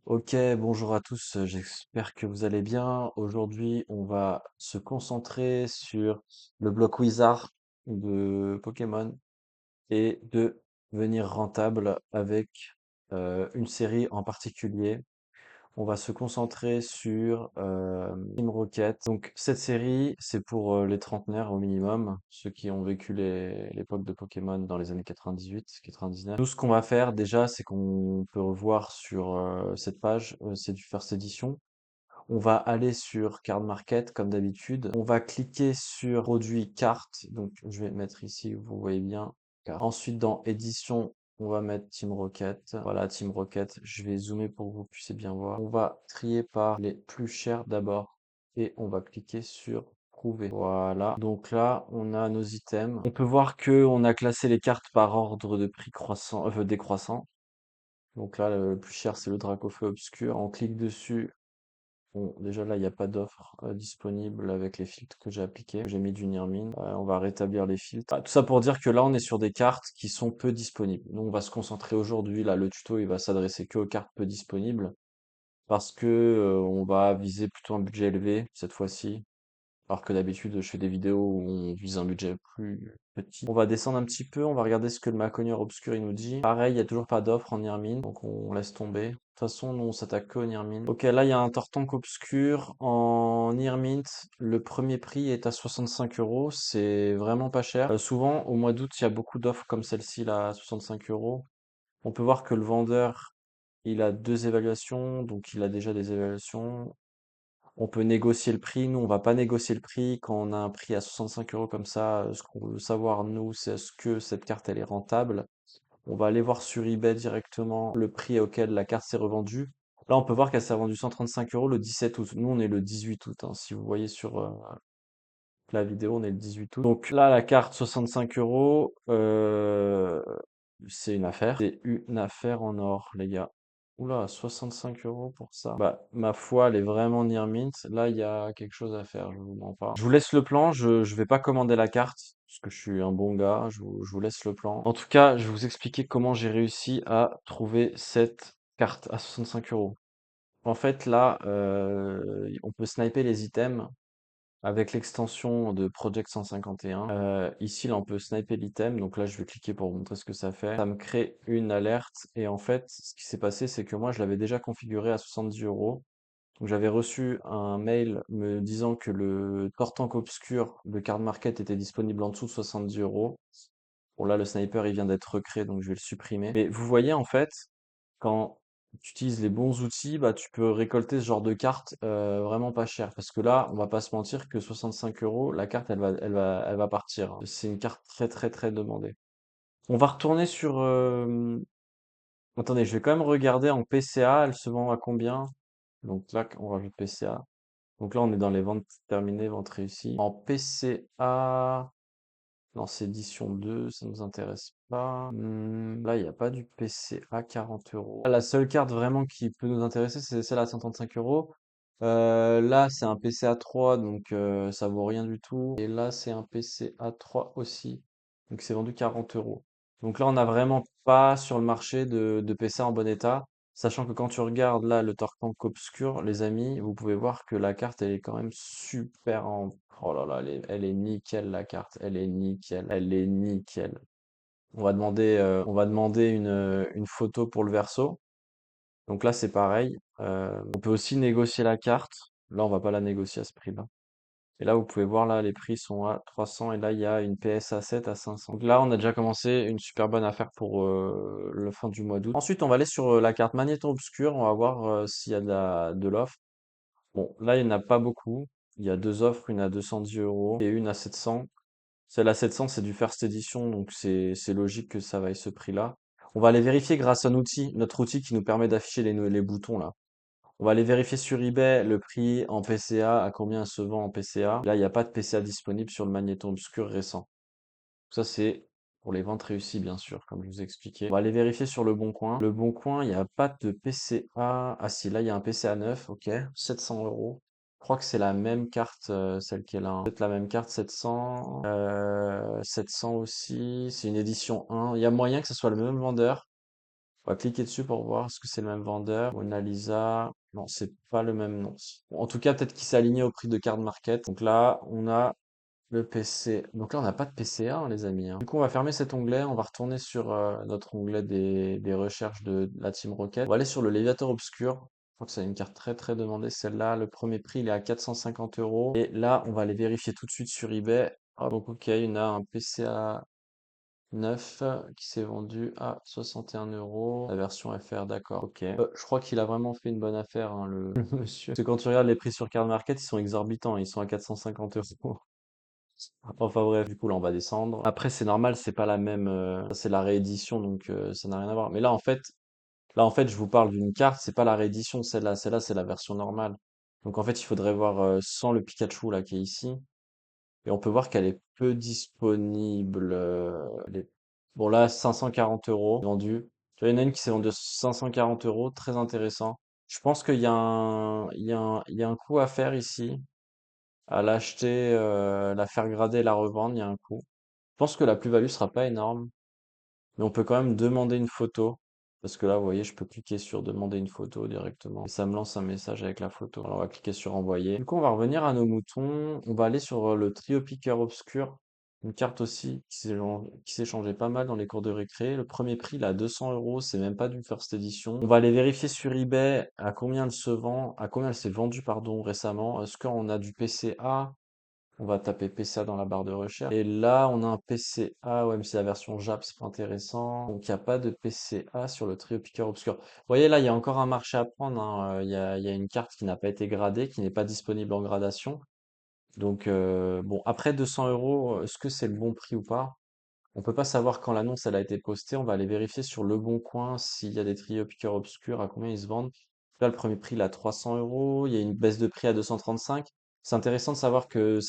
Ok, bonjour à tous, j'espère que vous allez bien. Aujourd'hui, on va se concentrer sur le bloc Wizard de Pokémon et devenir rentable avec une série en particulier. On va se concentrer sur Team Rocket. Donc cette série, c'est pour les trentenaires au minimum, ceux qui ont vécu l'époque de Pokémon dans les années 98, 99. Nous, ce qu'on va faire déjà, c'est qu'on peut revoir sur cette page, c'est du First Edition. On va aller sur Card Market comme d'habitude. On va cliquer sur Produit carte. Donc je vais mettre ici, vous voyez bien. Carte. Ensuite dans Édition, on va mettre Team Rocket. Voilà, Team Rocket. Je vais zoomer pour que vous puissiez bien voir. On va trier par les plus chers d'abord. Et on va cliquer sur Prouver. Voilà. Donc là, on a nos items. On peut voir que on a classé les cartes par ordre de prix croissant, décroissant. Donc là, le plus cher, c'est le Dracofeu Obscur. On clique dessus. Bon, déjà là, il n'y a pas d'offre disponible avec les filtres que j'ai appliqués. J'ai mis du Nirmin. On va rétablir les filtres. Tout ça pour dire que là, on est sur des cartes qui sont peu disponibles. Nous, on va se concentrer aujourd'hui. Là, le tuto, il va s'adresser que aux cartes peu disponibles parce que on va viser plutôt un budget élevé cette fois-ci. Alors que d'habitude, je fais des vidéos où on vise un budget plus petit. On va descendre un petit peu, on va regarder ce que le Maconieur Obscur il nous dit. Pareil, il n'y a toujours pas d'offre en Nirmine, donc on laisse tomber. De toute façon, nous on s'attaque que au Nirmine. Ok, là il y a un Tortank Obscur en Nirmint. Le premier prix est à 65 euros, c'est vraiment pas cher. Souvent, au mois d'août, il y a beaucoup d'offres comme celle-ci là à 65 euros. On peut voir que le vendeur, il a deux évaluations, donc il a déjà des évaluations. On peut négocier le prix. Nous, on va pas négocier le prix quand on a un prix à 65 euros comme ça. Ce qu'on veut savoir, nous, c'est est-ce que cette carte, elle est rentable. On va aller voir sur eBay directement le prix auquel la carte s'est revendue. Là, on peut voir qu'elle s'est vendue 135 euros le 17 août. Nous, on est le 18 août, hein. Si vous voyez sur la vidéo, on est le 18 août. Donc là, la carte 65 euros, c'est une affaire. C'est une affaire en or, les gars. Oula, 65 euros pour ça. Bah, ma foi, elle est vraiment near mint. Là, il y a quelque chose à faire, je vous mens pas. Je vous laisse le plan, je vais pas commander la carte, parce que je suis un bon gars, je vous laisse le plan. En tout cas, je vais vous expliquer comment j'ai réussi à trouver cette carte à 65 euros. En fait, là, on peut sniper les items avec l'extension de Project 151. Ici, là, on peut sniper l'item. Donc là, je vais cliquer pour vous montrer ce que ça fait. Ça me crée une alerte. Et en fait, ce qui s'est passé, c'est que moi, je l'avais déjà configuré à 70 euros. Donc j'avais reçu un mail me disant que le Tortank Obscur de Card Market était disponible en dessous de 70 euros. Bon là, le sniper, il vient d'être recréé, donc je vais le supprimer. Mais vous voyez, en fait, quand tu utilises les bons outils, bah, tu peux récolter ce genre de carte vraiment pas cher. Parce que là, on va pas se mentir que 65 euros, la carte, elle va partir, hein. C'est une carte très, très, très demandée. On va retourner sur... Attendez, je vais quand même regarder en PCA, elle se vend à combien? Donc là, on rajoute PCA. Donc là, on est dans les ventes terminées, ventes réussies. En PCA, non, c'est édition 2, ça nous intéresse pas. Là, il n'y a pas du PCA 40 euros. La seule carte vraiment qui peut nous intéresser, c'est celle à 135 euros. Là, c'est un PCA 3, donc ça vaut rien du tout. Et là, c'est un PCA 3 aussi. Donc c'est vendu 40 euros. Donc là, on n'a vraiment pas sur le marché de PCA en bon état. Sachant que quand tu regardes là le Tortank Obscur, les amis, vous pouvez voir que la carte elle est quand même super en... Oh là là, elle est nickel la carte, elle est nickel, elle est nickel. On va demander une photo pour le verso. Donc là c'est pareil. On peut aussi négocier la carte. Là on va pas la négocier à ce prix-là. Et là vous pouvez voir là les prix sont à 300 et là il y a une PSA 7 à 500. Donc là on a déjà commencé une super bonne affaire pour le fin du mois d'août. Ensuite on va aller sur la carte Magnéton Obscur, on va voir s'il y a de l'offre. Bon, là, il n'y en a pas beaucoup. Il y a deux offres, une à 210 euros et une à 700. Celle à 700, c'est du First Edition, donc c'est logique que ça vaille ce prix-là. On va aller vérifier grâce à un outil, notre outil qui nous permet d'afficher les boutons là. On va aller vérifier sur eBay le prix en PCA, à combien elle se vend en PCA. Là, il n'y a pas de PCA disponible sur le Magnéton Obscur récent. Ça, c'est pour les ventes réussies, bien sûr, comme je vous ai expliqué. On va aller vérifier sur le Bon Coin. Le Bon Coin, il n'y a pas de PCA. Ah si, là, il y a un PCA 9, ok, 700 euros. Je crois que c'est la même carte, celle qui est là, hein. Peut-être la même carte, 700. 700 aussi. C'est une édition 1. Il y a moyen que ce soit le même vendeur. On va cliquer dessus pour voir est-ce que c'est le même vendeur. Mona Lisa. Non, c'est pas le même nom. Bon, en tout cas, peut-être qu'il s'est aligné au prix de Card Market. Donc là, on a le PC. Donc là, on n'a pas de PCA, hein, les amis, hein. Du coup, on va fermer cet onglet. On va retourner sur notre onglet des recherches de la Team Rocket. On va aller sur le Léviator Obscur. Je crois que c'est une carte très très demandée, celle-là. Le premier prix, il est à 450 euros. Et là, on va aller vérifier tout de suite sur eBay. Ah, donc, ok, on a un PCA 9 qui s'est vendu à 61 euros. La version FR, d'accord, ok. Je crois qu'il a vraiment fait une bonne affaire, hein, le le monsieur. Parce que quand tu regardes les prix sur Card Market, ils sont exorbitants. Ils sont à 450 euros. Enfin bref, du coup là on va descendre. Après c'est normal, c'est pas la même, c'est la réédition donc ça n'a rien à voir. Mais là en fait je vous parle d'une carte, c'est pas la réédition celle-là, celle-là c'est la version normale. Donc en fait il faudrait voir sans le Pikachu là qui est ici. Et on peut voir qu'elle est peu disponible. Bon là 540 euros vendu. Tu vois, il y en a une qui s'est vendue à 540 euros, très intéressant. Je pense qu'il y a il y a un coup à faire ici. À l'acheter, la faire grader et la revendre, il y a un coût. Je pense que la plus-value sera pas énorme, mais on peut quand même demander une photo. Parce que là, vous voyez, je peux cliquer sur demander une photo directement. Et ça me lance un message avec la photo. Alors, on va cliquer sur envoyer. Du coup, on va revenir à nos moutons. On va aller sur le Trio Piqueur Obscur. Une carte aussi qui s'est changée pas mal dans les cours de récré. Le premier prix, là, 200 euros. C'est même pas du First Edition. On va aller vérifier sur eBay à combien elle se vend, à combien elle s'est vendue, pardon, récemment. Est-ce qu'on a du PCA? On va taper PCA dans la barre de recherche. Et là, on a un PCA. Ouais, mais c'est la version JAP, c'est pas intéressant. Donc, il n'y a pas de PCA sur le trio Piqueur Obscur. Vous voyez, là, il y a encore un marché à prendre, hein. Il y a une carte qui n'a pas été gradée, qui n'est pas disponible en gradation. Donc, bon, après 200 euros, est-ce que c'est le bon prix ou pas? On peut pas savoir quand l'annonce elle a été postée. On va aller vérifier sur Le Bon Coin s'il y a des trios piqueurs obscurs, à combien ils se vendent. Là, le premier prix il est à 300 euros. Il y a une baisse de prix à 235. C'est intéressant de savoir que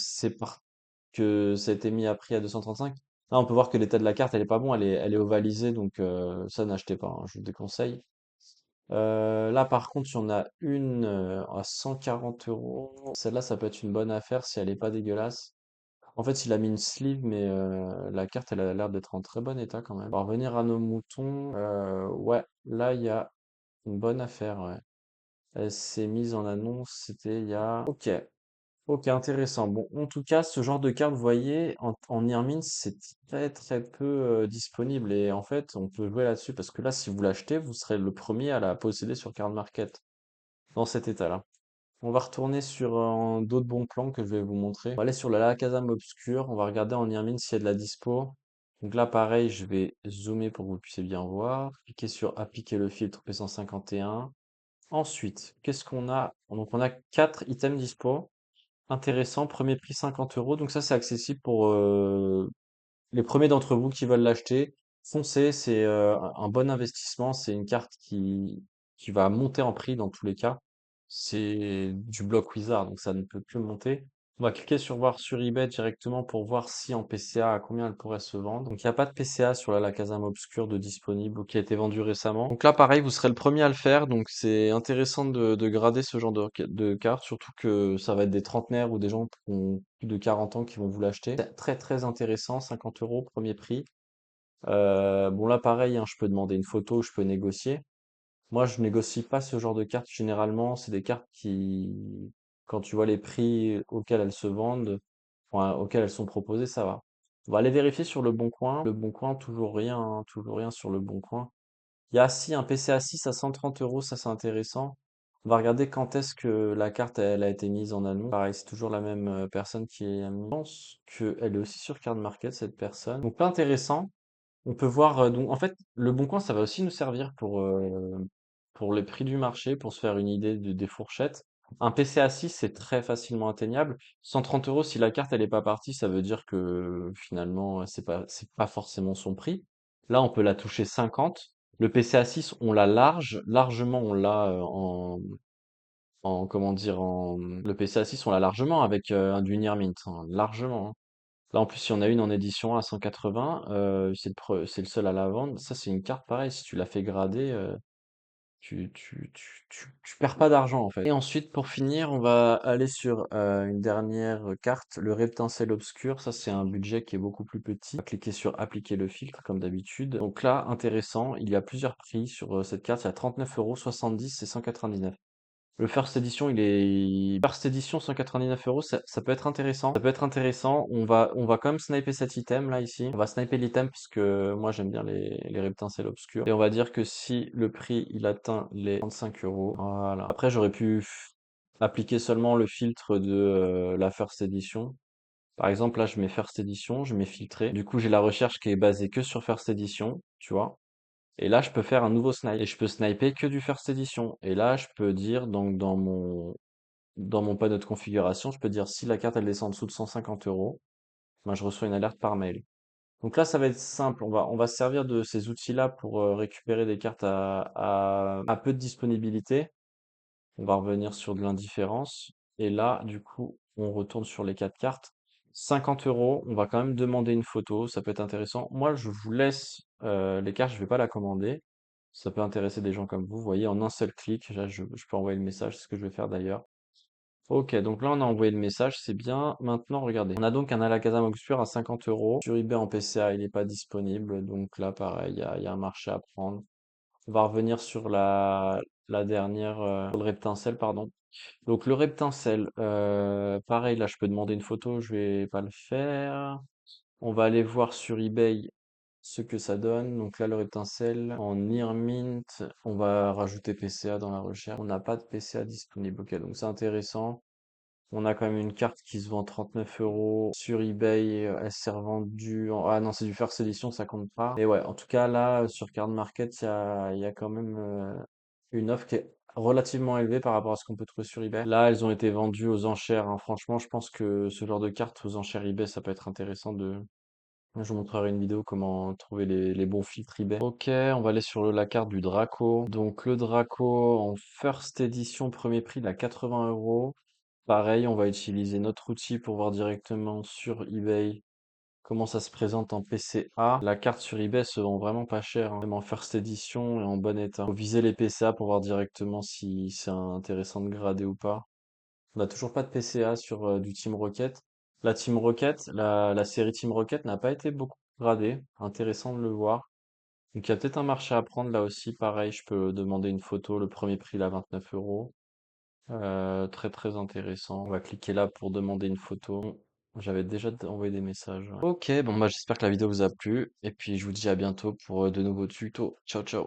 que ça a été mis à prix à 235. Là, on peut voir que l'état de la carte elle est pas bon. Elle est ovalisée, donc ça n'achetez pas, hein, je vous déconseille. Là, par contre, il y en a une à 140 euros. Celle-là, ça peut être une bonne affaire si elle est pas dégueulasse. En fait, il a mis une sleeve, mais la carte, elle a l'air d'être en très bon état quand même. On va revenir à nos moutons. Ouais, là, il y a une bonne affaire, ouais. Elle s'est mise en annonce, c'était il y a... Ok, ok, intéressant. Bon, en tout cas, ce genre de carte, vous voyez, en Irmine, c'est très très peu disponible. Et en fait, on peut jouer là-dessus, parce que là, si vous l'achetez, vous serez le premier à la posséder sur Card Market, dans cet état-là. On va retourner sur d'autres bons plans que je vais vous montrer. On va aller sur la Lacazam Obscure. On va regarder en Irmine s'il y a de la dispo. Donc là, pareil, je vais zoomer pour que vous puissiez bien voir. Cliquez sur appliquer le filtre P151. Ensuite, qu'est-ce qu'on a? Donc on a 4 items dispo. Intéressant. Premier prix 50 euros. Donc ça, c'est accessible pour les premiers d'entre vous qui veulent l'acheter. Foncez, c'est un bon investissement. C'est une carte qui va monter en prix dans tous les cas. C'est du bloc Wizard, donc ça ne peut plus monter. On va cliquer sur voir sur eBay directement pour voir si en PCA à combien elle pourrait se vendre. Donc il n'y a pas de PCA sur la Lacazam Obscure de disponible ou qui a été vendu récemment. Donc là pareil, vous serez le premier à le faire. Donc c'est intéressant de grader ce genre de cartes, surtout que ça va être des trentenaires ou des gens qui ont plus de 40 ans qui vont vous l'acheter. C'est très très intéressant, 50 euros premier prix. Bon là pareil, hein, je peux demander une photo, je peux négocier. Moi, je négocie pas ce genre de cartes. Généralement, c'est des cartes quand tu vois les prix auxquels elles se vendent, enfin, auxquels elles sont proposées, ça va. On va aller vérifier sur Le Bon Coin. Le Bon Coin, toujours rien, hein, toujours rien sur Le Bon Coin. Il y a si un PC A6 à 130 euros, ça c'est intéressant. On va regarder quand est-ce que la carte elle a été mise en annonce. Pareil, c'est toujours la même personne qui est mise. Je pense qu'elle est aussi sur Card Market, cette personne. Donc pas intéressant. On peut voir, donc en fait, Le Bon Coin, ça va aussi nous servir pour les prix du marché, pour se faire une idée des fourchettes. Un PC à 6, c'est très facilement atteignable. 130 euros, si la carte elle est pas partie, ça veut dire que finalement, c'est pas forcément son prix. Là, on peut la toucher 50. Le PC à 6, on l'a largement, on l'a comment dire, le PC à 6, on l'a largement avec un du Near Mint, hein, largement, hein. Là, en plus, il y en a une en édition à 180, c'est le seul à la vendre. Ça, c'est une carte pareil, si tu la fais grader, Tu perds pas d'argent en fait. Et ensuite, pour finir, on va aller sur une dernière carte, le Reptincelle Obscur. Ça, c'est un budget qui est beaucoup plus petit. On va cliquer sur appliquer le filtre comme d'habitude. Donc là, intéressant, il y a plusieurs prix sur cette carte. Il y a 39 €, 70 et 199. Le First Edition, First Edition 199 €, ça peut être intéressant. Ça peut être intéressant. On va quand même sniper cet item là ici. On va sniper l'item parce que moi j'aime bien les reptincelles obscurs. Et on va dire que si le prix il atteint les 35 €, voilà. Après j'aurais pu appliquer seulement le filtre de la First Edition. Par exemple là je mets First Edition, je mets filtré. Du coup j'ai la recherche qui est basée que sur First Edition, tu vois. Et là, je peux faire un nouveau snipe. Et je peux sniper que du First Edition. Et là, je peux dire, donc, dans mon panneau de configuration, je peux dire si la carte, elle descend en dessous de 150 €, ben, je reçois une alerte par mail. Donc là, ça va être simple. On va se servir de ces outils-là pour récupérer des cartes à peu de disponibilité. On va revenir sur de l'indifférence. Et là, du coup, on retourne sur les 4 cartes. 50 €, on va quand même demander une photo, ça peut être intéressant. Moi, je vous laisse les cartes, je vais pas la commander. Ça peut intéresser des gens comme vous. Vous voyez, en un seul clic, là, je peux envoyer le message, c'est ce que je vais faire d'ailleurs. Ok, donc là, on a envoyé le message, c'est bien. Maintenant, regardez. On a donc un Alakazam Obscur à 50 €. Sur eBay en PCA, il n'est pas disponible. Donc là, pareil, il y a un marché à prendre. On va revenir sur la dernière, sur le Reptincelle, pardon. Donc le Reptincelle, pareil, là je peux demander une photo, je vais pas le faire. On va aller voir sur eBay ce que ça donne. Donc là le Reptincelle en Near Mint, on va rajouter PCA dans la recherche. On n'a pas de PCA disponible, ok, donc c'est intéressant. On a quand même une carte qui se vend 39 € sur eBay, elle s'est revendue ah non, c'est du First Edition, ça compte pas. Et ouais, en tout cas là, sur Card Market, il y a quand même une offre qui est relativement élevée par rapport à ce qu'on peut trouver sur eBay. Là, elles ont été vendues aux enchères, hein. Franchement, je pense que ce genre de carte aux enchères eBay, ça peut être intéressant de... Je vous montrerai une vidéo comment trouver les bons filtres eBay. Ok, on va aller sur la carte du Draco. Donc le Draco en First Edition, premier prix, il a 80 €. Pareil, on va utiliser notre outil pour voir directement sur eBay comment ça se présente en PCA. La carte sur eBay se vend vraiment pas cher, hein, même en First Edition et en bon état. Faut viser les PCA pour voir directement si c'est intéressant de grader ou pas. On n'a toujours pas de PCA sur du Team Rocket. La Team Rocket, la série Team Rocket n'a pas été beaucoup gradée. Intéressant de le voir. Donc il y a peut-être un marché à prendre là aussi. Pareil, je peux demander une photo. Le premier prix, là, 29 €. Très très intéressant. On va cliquer là pour demander une photo. J'avais déjà envoyé des messages, ouais. Ok, bon bah j'espère que la vidéo vous a plu. Et puis je vous dis à bientôt pour de nouveaux tutos. Ciao ciao.